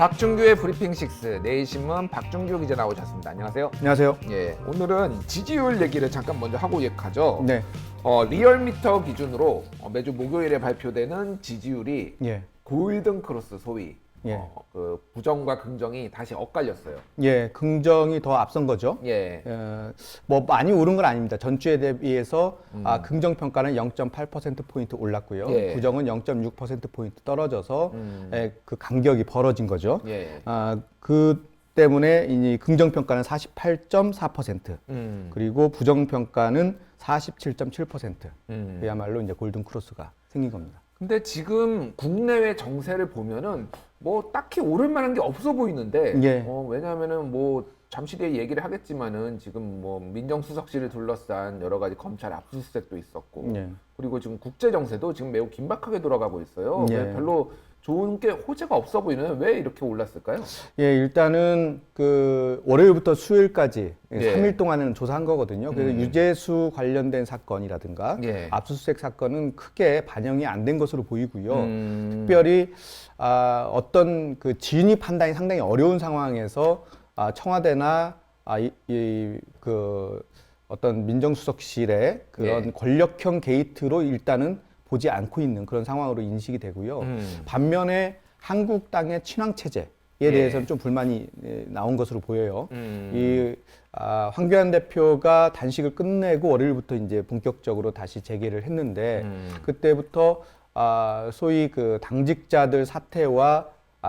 박준규의 브리핑 식스 내일신문 박준규 기자 나오셨습니다. 안녕하세요. 안녕하세요. 예, 오늘은 지지율 얘기를 잠깐 먼저 하고 가죠. 네. 리얼미터 기준으로 매주 목요일에 발표되는 지지율이 예. 골든 크로스 소위 예. 그 부정과 긍정이 다시 엇갈렸어요. 예, 긍정이 더 앞선 거죠. 예. 뭐 많이 오른 건 아닙니다. 전주에 대비해서 긍정 평가는 0.8%포인트 올랐고요. 예. 부정은 0.6%포인트 떨어져서 그 간격이 벌어진 거죠. 예. 그 때문에 이 긍정 평가는 48.4%, 그리고 부정 평가는 47.7%. 그야말로 이제 골든 크로스가 생긴 겁니다. 근데 지금 국내외 정세를 보면은 뭐 딱히 오를 만한 게 없어 보이는데 예. 왜냐하면은 뭐 잠시 뒤에 얘기를 하겠지만은 지금 뭐 민정수석실을 둘러싼 여러 가지 검찰 압수수색도 있었고 예. 그리고 지금 국제 정세도 지금 매우 긴박하게 돌아가고 있어요. 예. 왜 별로 좋은 게 호재가 없어 보이는 왜 이렇게 올랐을까요? 예, 일단은 그 월요일부터 수요일까지 예. 3일 동안은 조사한 거거든요. 그래서 유재수 관련된 사건이라든가 예. 압수수색 사건은 크게 반영이 안 된 것으로 보이고요. 특별히 어떤 그 진위 판단이 상당히 어려운 상황에서 청와대나 그 어떤 민정수석실의 그런 예. 권력형 게이트로 일단은 보지 않고 있는 그런 상황으로 인식이 되고요. 반면에 한국 땅의 친황 체제에 대해서는 좀 불만이 나온 것으로 보여요. 황교안 대표가 단식을 끝내고 월요일부터 이제 본격적으로 다시 재개를 했는데 그때부터 소위 그 당직자들 사퇴와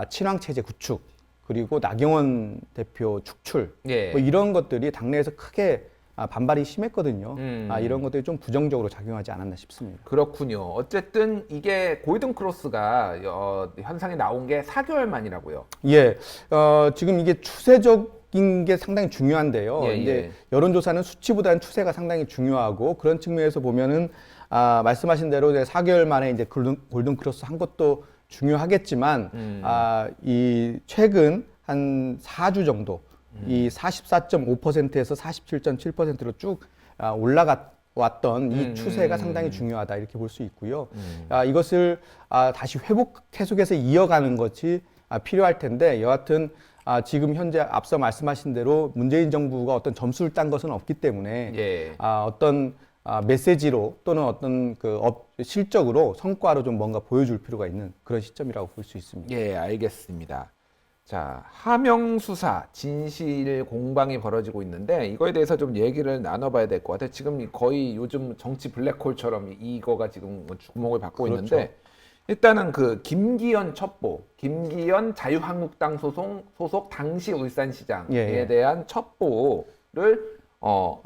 친황 체제 구축 그리고 나경원 대표 축출 예. 뭐 이런 것들이 당내에서 크게 반발이 심했거든요. 이런 것들이 좀 부정적으로 작용하지 않았나 싶습니다. 그렇군요. 어쨌든 이게 골든 크로스가 현상이 나온 게 4개월 만이라고요. 예, 지금 이게 추세적인 게 상당히 중요한데요. 예, 이제 예. 여론조사는 수치보다는 추세가 상당히 중요하고 그런 측면에서 보면은 말씀하신 대로 이제 4개월 만에 이제 골든 크로스 한 것도 중요하겠지만 이 최근 한 4주 정도 이 44.5%에서 47.7%로 쭉 올라왔던 이 추세가 상당히 중요하다 이렇게 볼 수 있고요. 이것을 다시 회복 계속해서 이어가는 것이 필요할 텐데 여하튼 지금 현재 앞서 말씀하신 대로 문재인 정부가 어떤 점수를 딴 것은 없기 때문에 예. 어떤 메시지로 또는 어떤 실적으로 성과로 좀 뭔가 보여줄 필요가 있는 그런 시점이라고 볼 수 있습니다. 예, 알겠습니다. 자, 하명 수사 진실 공방이 벌어지고 있는데 이거에 대해서 좀 얘기를 나눠봐야 될 것 같아요. 지금 거의 요즘 정치 블랙홀처럼 이거가 지금 주목을 받고 그렇죠. 있는데 일단은 그 김기현 첩보, 김기현 자유한국당 소속 당시 울산시장에 예. 대한 첩보를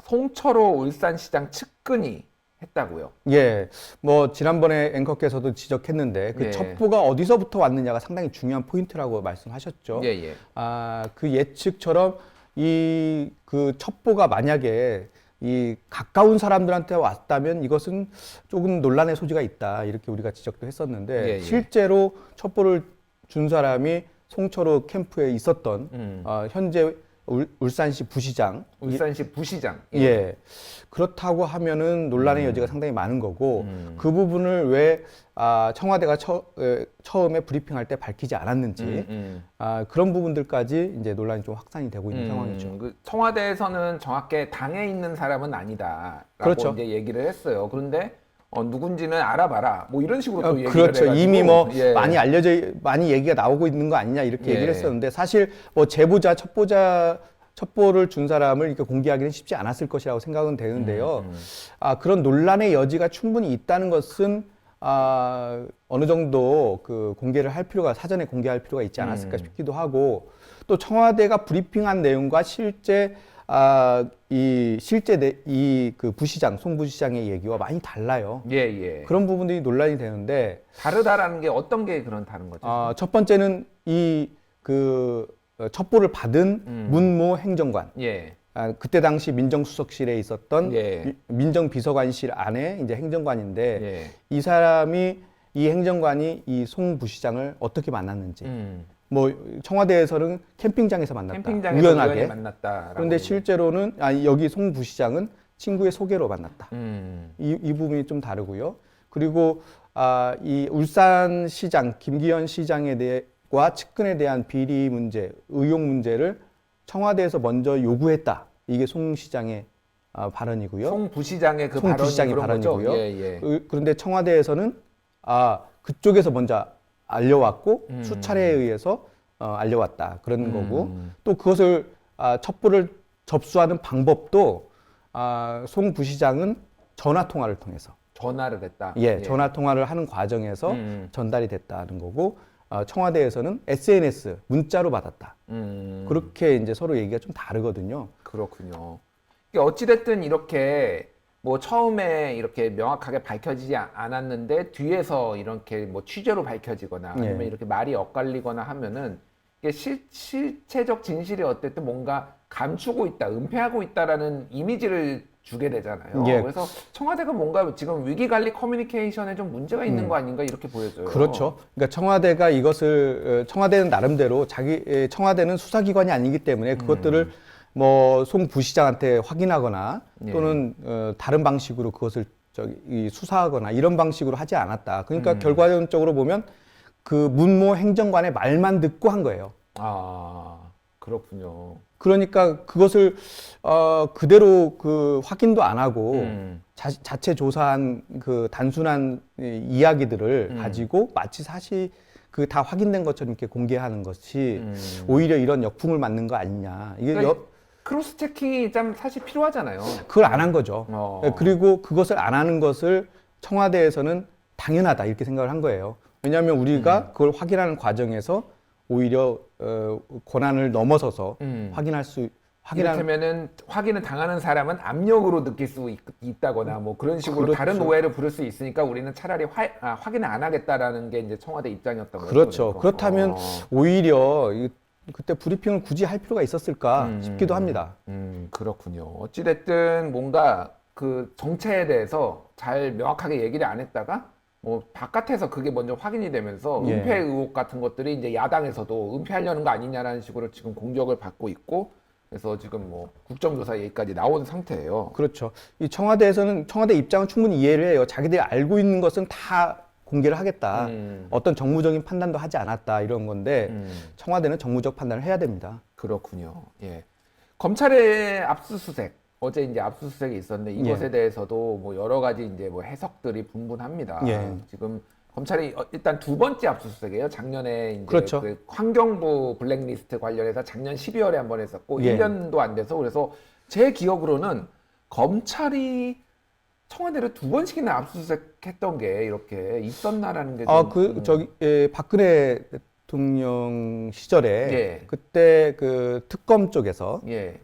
송철호 울산시장 측근이 했다고요. 예, 뭐 지난번에 앵커께서도 지적했는데 그 예. 첩보가 어디서부터 왔느냐가 상당히 중요한 포인트라고 말씀하셨죠. 예, 예. 그 예측처럼 이 그 첩보가 만약에 이 가까운 사람들한테 왔다면 이것은 조금 논란의 소지가 있다 이렇게 우리가 지적도 했었는데 예, 예. 실제로 첩보를 준 사람이 송철호 캠프에 있었던 현재 울산시 부시장. 울산시 부시장. 예. 그렇다고 하면은 논란의 여지가 상당히 많은 거고 그 부분을 왜 청와대가 처음에 브리핑할 때 밝히지 않았는지 그런 부분들까지 이제 논란이 좀 확산이 되고 있는 상황이죠. 그 청와대에서는 정확히 당에 있는 사람은 아니다라고 그렇죠. 이제 얘기를 했어요. 그런데 누군지는 알아봐라. 뭐 이런 식으로 또 얘기를 그렇죠. 해가지고 이미 뭐 예. 많이 얘기가 나오고 있는 거 아니냐 이렇게 예. 얘기를 했었는데 사실 뭐 첩보를 준 사람을 이렇게 공개하기는 쉽지 않았을 것이라고 생각은 되는데요. 그런 논란의 여지가 충분히 있다는 것은 어느 정도 그 공개를 할 필요가 사전에 공개할 필요가 있지 않았을까 싶기도 하고 또 청와대가 브리핑한 내용과 실제 그 부시장, 송 부시장의 얘기와 많이 달라요. 예, 예. 그런 부분들이 논란이 되는데 다르다라는 게 어떤 게 그런 다른 거죠? 첫 번째는 그 첩보를 받은 문모 행정관. 예. 그때 당시 민정수석실에 있었던 예. 민정비서관실 안에 이제 행정관인데 예. 이 사람이 이 행정관이 이 송 부시장을 어떻게 만났는지 뭐 청와대에서는 캠핑장에서 만났다. 캠핑장에서 우연하게. 우연히 만났다. 그런데 실제로는 여기 송 부시장은 친구의 소개로 만났다. 음. 이 부분이 좀 다르고요. 그리고 이 울산시장 김기현 시장에 대해 측근과 측근에 대한 비리 문제, 의혹 문제를 청와대에서 먼저 요구했다. 이게 송 시장의 발언이고요. 송 부시장의 그 송 발언이 부시장의 그런 발언이고요. 거죠? 예, 예. 그런데 청와대에서는 그쪽에서 먼저 알려왔고 음. 수차례에 의해서 알려왔다. 그런 거고 또 그것을 첩보를 접수하는 방법도 송 부시장은 전화 통화를 통해서 전화를 했다. 예, 전화 통화를 하는 과정에서 전달이 됐다는 거고 청와대에서는 SNS 문자로 받았다. 그렇게 이제 서로 얘기가 좀 다르거든요. 그렇군요. 이게 어찌됐든 이렇게 뭐 처음에 이렇게 명확하게 밝혀지지 않았는데 뒤에서 이렇게 뭐 취재로 밝혀지거나 아니면 예. 이렇게 말이 엇갈리거나 하면은 이게 실체적 진실이 어쨌든 뭔가 감추고 있다, 은폐하고 있다라는 이미지를 주게 되잖아요. 예. 그래서 청와대가 뭔가 지금 위기관리 커뮤니케이션에 좀 문제가 있는 거 아닌가 이렇게 보여져요. 그렇죠. 그러니까 청와대가 이것을 청와대는 나름대로 청와대는 수사기관이 아니기 때문에 그것들을 뭐 송 부시장한테 확인하거나 또는 다른 방식으로 그것을 이 수사하거나 이런 방식으로 하지 않았다. 그러니까 결과적으로 보면 그 문모 행정관의 말만 듣고 한 거예요. 아, 그렇군요. 그러니까 그것을 그대로 그 확인도 안 하고 자체 조사한 그 단순한 이야기들을 가지고 마치 사실 그 다 확인된 것처럼 이렇게 공개하는 것이 오히려 이런 역풍을 맞는 거 아니냐. 이게 그러니까 크로스 체킹이 좀 사실 필요하잖아요. 그걸 안 한 거죠. 그리고 그것을 안 하는 것을 청와대에서는 당연하다 이렇게 생각을 한 거예요. 왜냐하면 우리가 그걸 확인하는 과정에서 오히려 권한을 넘어서서 이를테면은 확인을 당하는 사람은 압력으로 느낄 수 있다거나 뭐 그런 식으로 그렇죠. 다른 오해를 부를 수 있으니까 우리는 차라리 확인을 안 하겠다라는 게 이제 청와대 입장이었던 거죠. 그렇죠. 그러니까. 그렇다면 오히려 그때 브리핑을 굳이 할 필요가 있었을까 싶기도 합니다. 그렇군요. 어찌됐든 뭔가 그 정체에 대해서 잘 명확하게 얘기를 안 했다가 뭐 바깥에서 그게 먼저 확인이 되면서 예. 은폐 의혹 같은 것들이 이제 야당에서도 은폐하려는 거 아니냐라는 식으로 지금 공격을 받고 있고 그래서 지금 뭐 국정조사 얘기까지 나온 상태예요. 그렇죠. 이 청와대 입장은 충분히 이해를 해요. 자기들이 알고 있는 것은 다 공개를 하겠다. 어떤 정무적인 판단도 하지 않았다 이런 건데 청와대는 정무적 판단을 해야 됩니다. 그렇군요. 예. 검찰의 압수수색 어제 이제 압수수색이 있었는데 이것에 대해서도 뭐 여러 가지 이제 뭐 해석들이 분분합니다. 예. 지금 검찰이 일단 두 번째 압수수색이에요. 작년에 이제 그렇죠. 그 환경부 블랙리스트 관련해서 작년 12월에 한 번 했었고 예. 1년도 안 돼서 그래서 제 기억으로는 검찰이 청와대를 두 번씩이나 압수수색했던 게 이렇게 있었나라는 게 좀 박근혜 대통령 시절에 예. 그때 그 특검 쪽에서 예.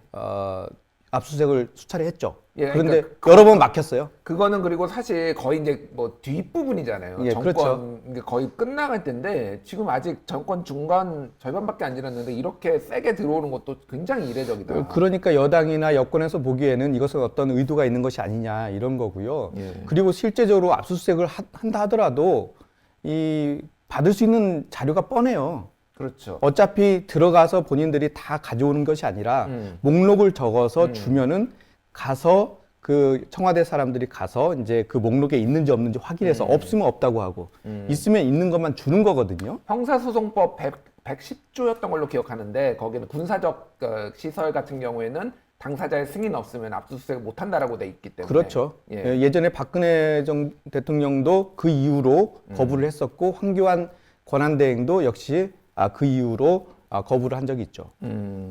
압수수색을 수차례 했죠. 예, 그런데 그러니까 여러 번 막혔어요. 그거는 그리고 사실 거의 이제 뭐 뒷부분이잖아요. 예, 정권 그렇죠. 이게 거의 끝나갈 텐데 지금 아직 정권 중간 절반밖에 안 지났는데 이렇게 세게 들어오는 것도 굉장히 이례적이다. 그러니까 여당이나 여권에서 보기에는 이것은 어떤 의도가 있는 것이 아니냐 이런 거고요. 예. 그리고 실제적으로 압수수색을 한다 하더라도 이 받을 수 있는 자료가 뻔해요. 그렇죠. 어차피 들어가서 본인들이 다 가져오는 것이 아니라 목록을 적어서 주면은 가서 그 청와대 사람들이 가서 이제 그 목록에 있는지 없는지 확인해서 없으면 없다고 하고 있으면 있는 것만 주는 거거든요. 형사소송법 110조였던 걸로 기억하는데 거기는 군사적 시설 같은 경우에는 당사자의 승인 없으면 압수수색을 못 한다라고 돼 있기 때문에 그렇죠. 예. 예전에 박근혜 대통령도 그 이유로 거부를 했었고 황교안 권한대행도 역시 그 이유로 거부를 한 적이 있죠.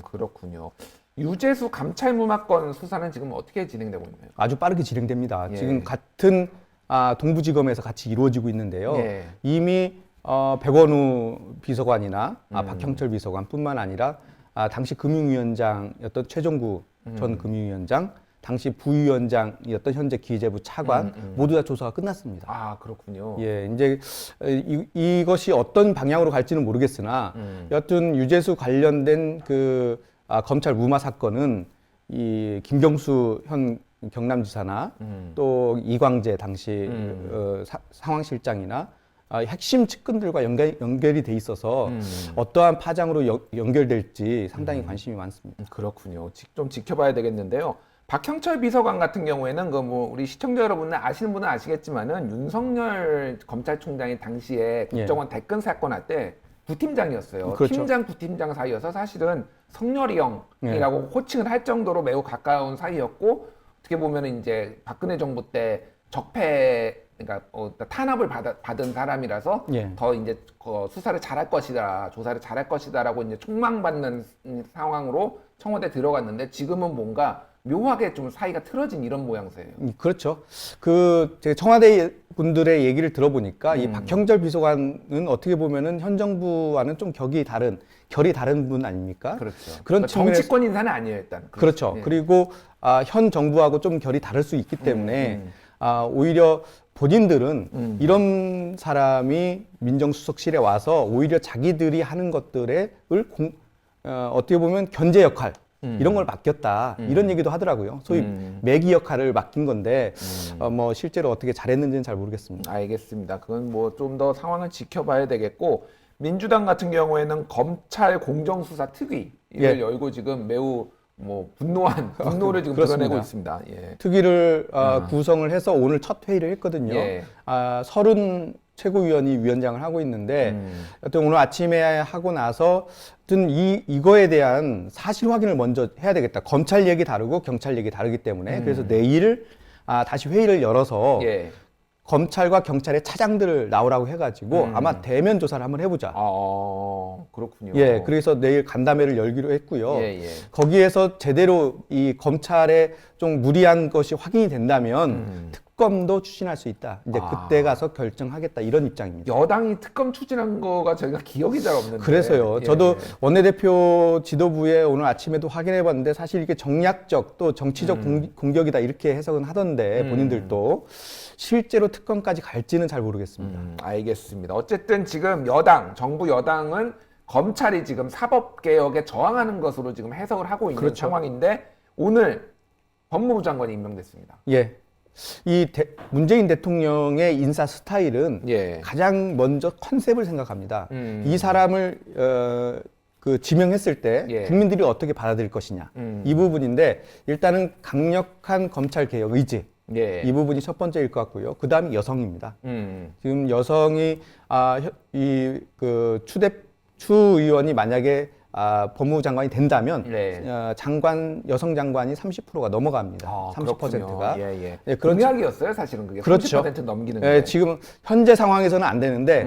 그렇군요. 유재수 감찰무마건 수사는 지금 어떻게 진행되고 있나요? 아주 빠르게 진행됩니다. 예. 지금 같은 동부지검에서 같이 이루어지고 있는데요. 예. 이미 백원우 비서관이나 박형철 비서관뿐만 아니라 당시 금융위원장이었던 최종구 전 금융위원장, 당시 부위원장이었던 현재 기재부 차관 모두 다 조사가 끝났습니다. 아, 그렇군요. 예, 이제 이것이 어떤 방향으로 갈지는 모르겠으나 여튼 유재수 관련된 그 검찰 무마 사건은 이 김경수 현 경남지사나 또 이광재 당시 상황실장이나 핵심 측근들과 연결이 돼 있어서 어떠한 파장으로 연결될지 상당히 관심이 많습니다. 그렇군요. 좀 지켜봐야 되겠는데요. 박형철 비서관 같은 경우에는 그 뭐 우리 시청자 여러분들 아시는 분은 아시겠지만은 윤석열 검찰총장이 당시에 국정원 대권 사건 할 때 부팀장이었어요. 그렇죠. 팀장, 부팀장 사이여서 사실은 성렬이 형이라고 호칭을 할 정도로 매우 가까운 사이였고, 어떻게 보면 이제 박근혜 정부 때 적폐, 그러니까 탄압을 받은 사람이라서 예. 더 이제 수사를 잘할 것이다, 조사를 잘할 것이다라고 이제 촉망받는 상황으로 청와대 들어갔는데, 지금은 뭔가 묘하게 좀 사이가 틀어진 이런 모양새예요. 그렇죠. 제가 청와대 분들의 얘기를 들어보니까 이 박형절 비서관은 어떻게 보면은 현 정부와는 좀 결이 다른 분 아닙니까? 그렇죠. 그런 그러니까 측면에서 정치권 인사는 아니에요, 일단. 그렇죠. 예. 그리고 현 정부하고 좀 결이 다를 수 있기 때문에 오히려 본인들은 이런 사람이 민정수석실에 와서 오히려 자기들이 하는 것들을 어떻게 보면 견제 역할 이런 걸 맡겼다 이런 얘기도 하더라고요. 소위 매기 역할을 맡긴 건데 뭐 실제로 어떻게 잘했는지는 잘 모르겠습니다. 알겠습니다. 그건 뭐 좀 더 상황을 지켜봐야 되겠고, 민주당 같은 경우에는 검찰 공정수사 특위를 예. 열고 지금 매우 뭐 분노를 지금 그렇습니다. 드러내고 있습니다. 예. 특위를 구성을 해서 오늘 첫 회의를 했거든요. 예. 30 최고위원이 위원장을 하고 있는데 여튼 오늘 아침에 하고 나서 하여튼 이거에 대한 사실 확인을 먼저 해야 되겠다. 검찰 얘기 다르고 경찰 얘기 다르기 때문에 그래서 내일 다시 회의를 열어서 예. 검찰과 경찰의 차장들을 나오라고 해가지고 아마 대면 조사를 한번 해보자. 그렇군요. 예, 그래서 내일 간담회를 열기로 했고요. 예, 예. 거기에서 제대로 이 검찰에 좀 무리한 것이 확인이 된다면 특검도 추진할 수 있다. 이제 그때 가서 결정하겠다 이런 입장입니다. 여당이 특검 추진한 거가 저희가 기억이 잘 없는데. 그래서요. 예. 저도 원내대표 지도부에 오늘 아침에도 확인해 봤는데 사실 이게 정략적 또 정치적 공격이다 이렇게 해석은 하던데 본인들도 실제로 특검까지 갈지는 잘 모르겠습니다. 알겠습니다. 어쨌든 지금 정부 여당은 검찰이 지금 사법개혁에 저항하는 것으로 지금 해석을 하고 있는 그렇죠. 상황인데, 오늘 법무부 장관이 임명됐습니다. 예. 문재인 대통령의 인사 스타일은 예. 가장 먼저 컨셉을 생각합니다. 이 사람을 지명했을 때 예. 국민들이 어떻게 받아들일 것이냐 이 부분인데 일단은 강력한 검찰 개혁 의지 예. 이 부분이 첫 번째일 것 같고요. 그 다음이 여성입니다. 지금 여성이 추 의원이 만약에 법무부 장관이 된다면 네. 여성 장관이 30%가 넘어갑니다. 30%가. 예. 예, 그런 공약이었어요, 사실은 그게. 그렇죠. 30% 넘기는 예, 게. 지금 현재 상황에서는 안 되는데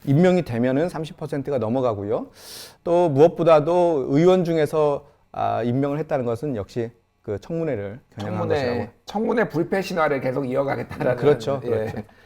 임명이 되면은 30%가 넘어가고요. 또 무엇보다도 의원 중에서 임명을 했다는 것은 역시 그 청문회를 겨냥한 것이라고. 청문회 불패 신화를 계속 이어가겠다라는. 그렇죠.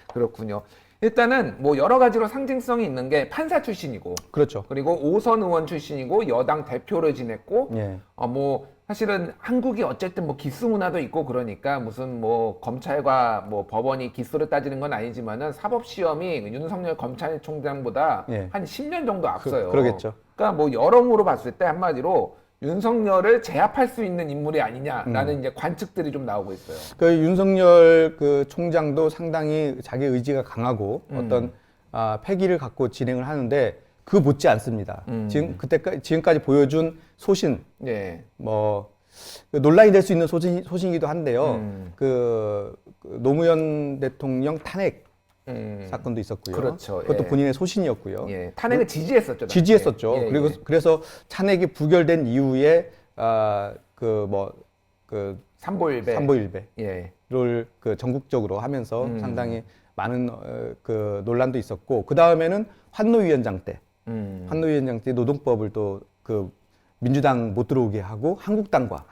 그렇군요. 일단은 뭐 여러 가지로 상징성이 있는 게 판사 출신이고, 그렇죠. 그리고 오선 의원 출신이고 여당 대표를 지냈고, 예. 뭐 사실은 한국이 어쨌든 뭐 기수 문화도 있고 그러니까 무슨 뭐 검찰과 뭐 법원이 기수를 따지는 건 아니지만은 사법 시험이 윤석열 검찰총장보다 예. 한 10년 정도 앞서요. 그러겠죠. 그러니까 뭐 여러모로 봤을 때 한마디로 윤석열을 제압할 수 있는 인물이 아니냐라는 이제 관측들이 좀 나오고 있어요. 그 윤석열 총장도 상당히 자기 의지가 강하고 어떤 패기를 갖고 진행을 하는데 그 못지 않습니다. 지금까지 보여준 소신, 예. 논란이 될 수 있는 소신이기도 한데요. 노무현 대통령 탄핵 사건도 있었고요. 그렇죠. 그것도 예. 본인의 소신이었고요. 예. 탄핵을 지지했었죠. 당시에. 지지했었죠. 예, 그리고 예. 그래서 탄핵이 부결된 이후에 삼보일배. 삼보일배를 예. 전국적으로 하면서 상당히 많은 논란도 있었고 그 다음에는 환노위원장 때 노동법을 또 민주당 못 들어오게 하고 한국당과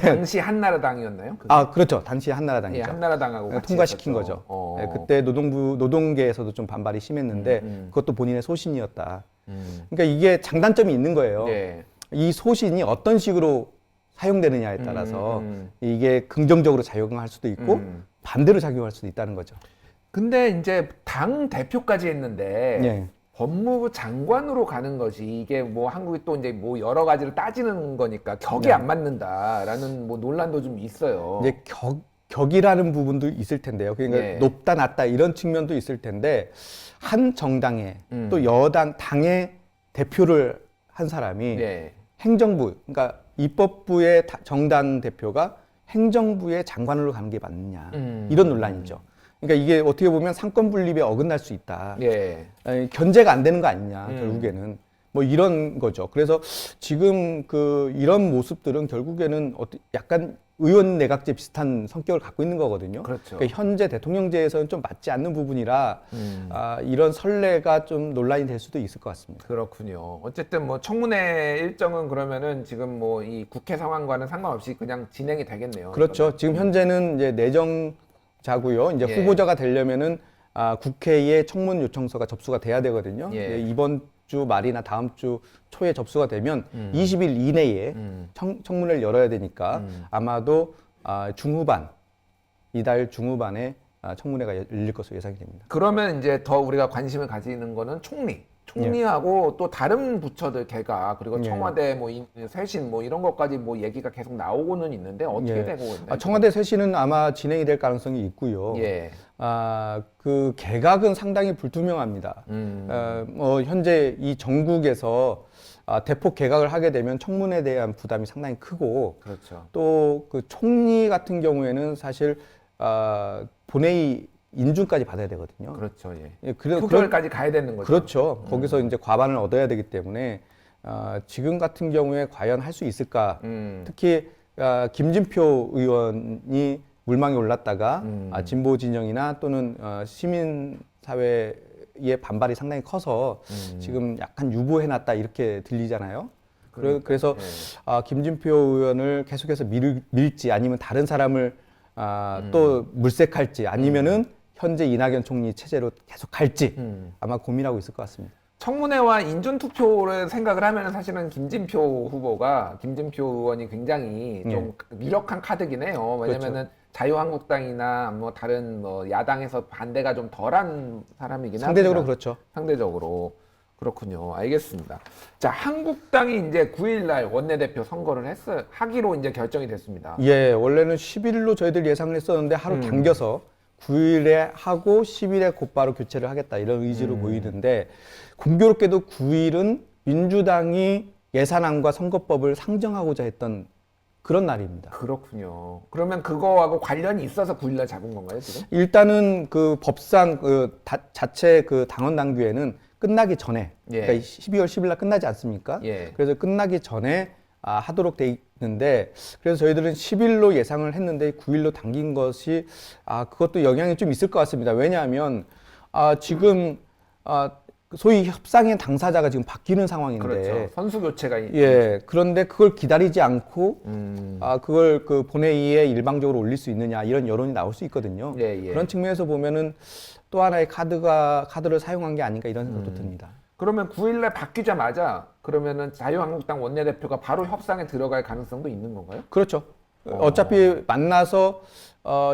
당시 한나라당이었나요? 그게? 그렇죠. 당시 한나라당이죠. 예, 한나라당하고 같이 통과시킨 했었죠. 거죠. 예, 그때 노동계에서도 좀 반발이 심했는데 그것도 본인의 소신이었다. 그러니까 이게 장단점이 있는 거예요. 예. 이 소신이 어떤 식으로 사용되느냐에 따라서 이게 긍정적으로 작용할 수도 있고 반대로 작용할 수도 있다는 거죠. 근데 이제 당 대표까지 했는데 예. 법무부 장관으로 가는 것이 이게 뭐 한국이 또 이제 뭐 여러 가지를 따지는 거니까 격이 네. 안 맞는다라는 뭐 논란도 좀 있어요. 이제 격이라는 부분도 있을 텐데요. 그러니까 예. 높다 낮다 이런 측면도 있을 텐데 한 정당의 또 여당 당의 대표를 한 사람이 예. 행정부 그러니까 입법부의 정당 대표가 행정부의 장관으로 가는 게 맞느냐 이런 논란이죠. 그러니까 이게 어떻게 보면 상권 분립에 어긋날 수 있다. 예. 견제가 안 되는 거 아니냐, 음. 결국에는. 뭐 이런 거죠. 그래서 지금 이런 모습들은 결국에는 약간 의원 내각제 비슷한 성격을 갖고 있는 거거든요. 그렇죠. 그러니까 현재 대통령제에서는 좀 맞지 않는 부분이라 이런 선례가 좀 논란이 될 수도 있을 것 같습니다. 그렇군요. 어쨌든 뭐 청문회 일정은 그러면은 지금 뭐 이 국회 상황과는 상관없이 그냥 진행이 되겠네요. 그렇죠. 지금 현재는 이제 내정자고요. 이제 예. 후보자가 되려면은 국회에 청문 요청서가 접수가 돼야 되거든요. 예. 네, 이번 주 말이나 다음 주 초에 접수가 되면 20일 이내에 청문회를 열어야 되니까 아마도 중후반, 이달 중후반에 청문회가 열릴 것으로 예상이 됩니다. 그러면 이제 더 우리가 관심을 가지는 거는 총리하고 또 다른 부처들 개각 그리고 예. 청와대 뭐 쇄신 뭐 이런 것까지 뭐 얘기가 계속 나오고는 있는데 어떻게 예. 되고 있나요? 청와대 쇄신은 아마 진행이 될 가능성이 있고요. 예. 그 개각은 상당히 불투명합니다. 현재 이 정국에서 대폭 개각을 하게 되면 청문회에 대한 부담이 상당히 크고 그렇죠. 또 그 총리 같은 경우에는 사실 본회의 인준까지 받아야 되거든요. 그렇죠. 예. 예, 표결까지 가야 되는 거죠. 그렇죠. 거기서 이제 과반을 얻어야 되기 때문에 지금 같은 경우에 과연 할 수 있을까? 특히 김진표 의원이 물망에 올랐다가 진보 진영이나 또는 시민 사회의 반발이 상당히 커서 지금 약간 유보해놨다 이렇게 들리잖아요. 그래서 김진표 의원을 계속해서 밀지 아니면 다른 사람을 또 물색할지 아니면은 현재 이낙연 총리 체제로 계속 갈지 아마 고민하고 있을 것 같습니다. 청문회와 인준투표를 생각을 하면 사실은 김진표 의원이 굉장히 좀 유력한 카드긴 해요. 왜냐면은 자유한국당이나 뭐 다른 뭐 야당에서 반대가 좀 덜한 사람이긴 합니다. 상대적으로 그렇죠. 상대적으로. 그렇군요. 알겠습니다. 자, 한국당이 이제 9일날 원내대표 선거를 하기로 이제 결정이 됐습니다. 예, 원래는 10일로 저희들 예상을 했었는데 하루 당겨서 9일에 하고 10일에 곧바로 교체를 하겠다 이런 의지로 보이는데 공교롭게도 9일은 민주당이 예산안과 선거법을 상정하고자 했던 그런 날입니다. 그렇군요. 그러면 그거하고 관련이 있어서 9일날 잡은 건가요, 지금? 일단은 그 법상 자체 그 당원 당규에는 끝나기 전에 예. 그러니까 12월 10일 날 끝나지 않습니까? 예. 그래서 끝나기 전에 하도록 돼 있는데 그래서 저희들은 10일로 예상을 했는데 9일로 당긴 것이 그것도 영향이 좀 있을 것 같습니다. 왜냐하면 지금 소위 협상의 당사자가 지금 바뀌는 상황인데 그렇죠. 선수 교체가 예, 그런데 그걸 기다리지 않고 그걸 그 본회의에 일방적으로 올릴 수 있느냐 이런 여론이 나올 수 있거든요. 예, 예. 그런 측면에서 보면은 또 하나의 카드를 사용한 게 아닌가 이런 생각도 듭니다. 그러면 9일날 바뀌자마자 그러면은 자유한국당 원내대표가 바로 협상에 들어갈 가능성도 있는 건가요? 그렇죠. 어차피 만나서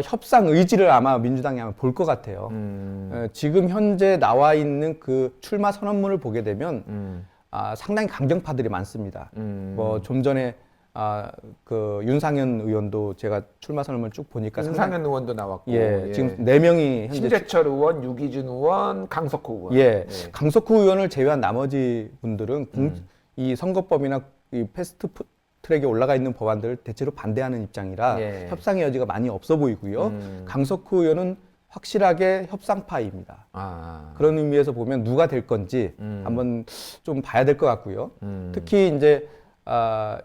협상 의지를 아마 민주당이 아마 볼 것 같아요. 지금 현재 나와 있는 그 출마 선언문을 보게 되면 상당히 강경파들이 많습니다. 뭐 좀 전에 그 윤상현 의원도 제가 출마 선언문을 쭉 보니까 윤상현 의원도 나왔고, 예, 지금 4명이 현재 심재철 의원, 유기준 의원, 강석호 의원. 예, 강석호 의원을 제외한 나머지 분들은 이 선거법이나 이 패스트 트랙에 올라가 있는 법안들을 대체로 반대하는 입장이라 예. 협상의 여지가 많이 없어 보이고요. 강석호 의원은 확실하게 협상파입니다. 그런 의미에서 보면 누가 될 건지 한번 좀 봐야 될 것 같고요. 특히 이제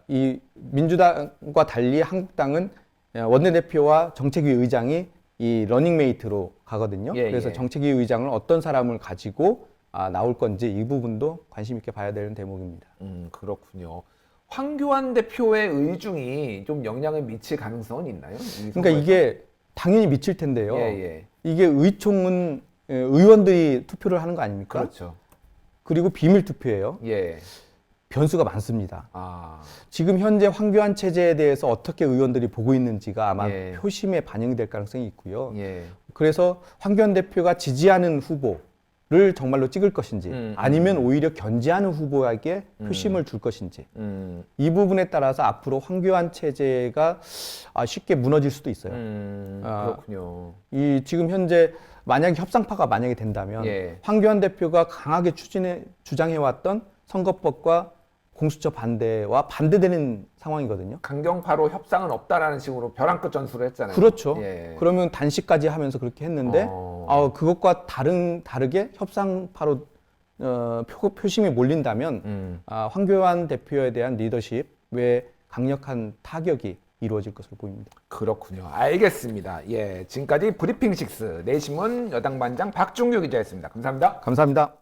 이 민주당과 달리 한국당은 원내대표와 정책위 의장이 이 러닝메이트로 가거든요. 예, 그래서 예. 정책위 의장을 어떤 사람을 가지고 나올 건지 이 부분도 관심 있게 봐야 되는 대목입니다. 그렇군요. 황교안 대표의 의중이 좀 영향을 미칠 가능성은 있나요? 그러니까 이게 당연히 미칠 텐데요. 예. 이게 의총은 의원들이 투표를 하는 거 아닙니까? 그렇죠. 그리고 비밀 투표예요. 예. 변수가 많습니다. 지금 현재 황교안 체제에 대해서 어떻게 의원들이 보고 있는지가 아마 예. 표심에 반영이 될 가능성이 있고요. 예. 그래서 황교안 대표가 지지하는 후보를 정말로 찍을 것인지 아니면 오히려 견제하는 후보에게 표심을 줄 것인지 이 부분에 따라서 앞으로 황교안 체제가 쉽게 무너질 수도 있어요. 그렇군요. 이 지금 현재 만약에 협상파가 만약에 된다면 예. 황교안 대표가 강하게 주장해왔던 선거법과 공수처 반대와 반대되는 상황이거든요. 강경파로 협상은 없다라는 식으로 벼랑 끝 전술을 했잖아요. 그렇죠. 예. 그러면 단식까지 하면서 그렇게 했는데 그것과 다르게 협상파로 표심이 몰린다면 황교안 대표에 대한 리더십에 강력한 타격이 이루어질 것으로 보입니다. 그렇군요. 알겠습니다. 예, 지금까지 브리핑 식스 내신문 여당반장 박중규 기자였습니다. 감사합니다. 감사합니다.